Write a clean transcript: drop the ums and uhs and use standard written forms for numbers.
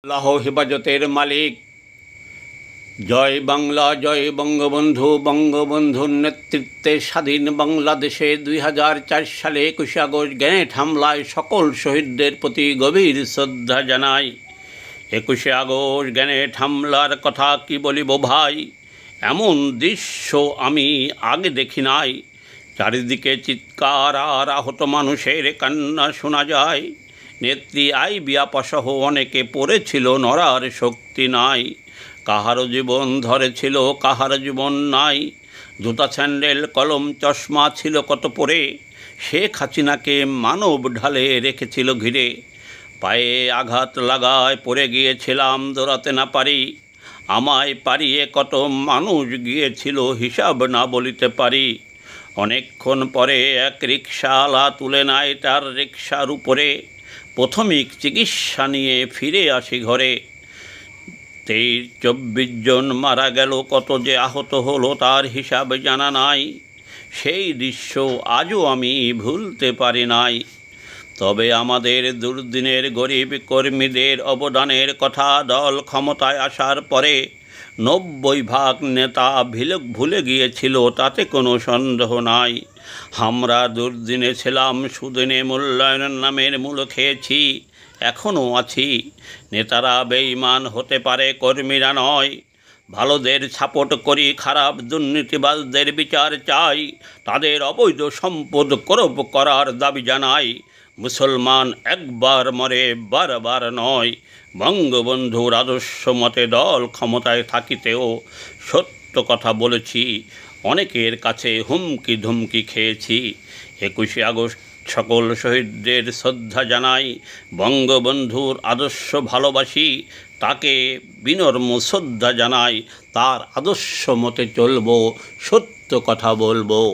আল্লাহ হেফাজতের মালিক। জয় বাংলা, জয় বঙ্গবন্ধু। বঙ্গবন্ধুর নেতৃত্বে স্বাধীন বাংলাদেশে 2004 সালে 21 আগস্ট গ্রেনেড হামলায় সকল শহীদদের প্রতি গভীর শ্রদ্ধা জানাই। 21 আগস্ট গ্রেনেড হামলার কথা কি বলিব ভাই, এমন দৃশ্য আমি আগে দেখি নাই। চারিদিকে চিৎকার আর আহত মানুষের কান্না শোনা যায়। নেত্রী আইবিয়াপাসহ অনেকে পড়েছিল, নড়ার শক্তি নাই। কাহারও জীবন ধরেছিল, কাহার জীবন নাই। জুতা স্যান্ডেল কলম চশমা ছিল কত পরে, শেখ হাসিনাকে মানব ঢালে রেখেছিল ঘিরে। পায়ে আঘাত লাগায় পড়ে গিয়েছিলাম, দৌড়াতে না পারি। আমায় পারিয়ে কত মানুষ গিয়েছিল, হিসাব না বলিতে পারি। অনেকক্ষণ পরে এক রিকশাওয়ালা তুলে নেয় তার রিকশার উপরে। প্রাথমিক চিকিৎসা নিয়ে ফিরে আসি ঘরে। 23-24 জন মারা গেল, কত যে আহত হলো তার হিসাব জানা নাই। সেই দৃশ্য আজও আমি ভুলতে পারি নাই। তবে আমাদের দুর্দিনের গরিব কর্মীদের অবদানের কথা দল ক্ষমতায় আসার পরে 90% নেতা ভুলে গিয়েছিল, তাতে কোনো সন্দেহ নাই। আমরা দুর্দিনে ছিলাম, সুদিনে মূল্যায়নের নামের মূল্য খেয়েছি, এখনও আছি। নেতারা বেঈমান হতে পারে, কর্মীরা নয়। ভালোদের সাপোর্ট করি, খারাপ দুর্নীতিবাজদের বিচার চাই। তাদের অবৈধ সম্পদ করব করার দাবি জানাই। মুসলমান একবার মরে, বারবার নয়। বঙ্গবন্ধুর আদর্শ মতে দল ক্ষমতায় থাকিতেও সত্য কথা বলেছি, অনেকের কাছে হুমকি ধুমকি খেয়েছি। 21 আগস্ট সকল শহীদদের শ্রদ্ধা জানাই। বঙ্গবন্ধুর আদর্শ ভালোবাসি, তাকে বিনম্র শ্রদ্ধা জানাই। তার আদর্শ মতে চলব, সত্য কথা বলবো।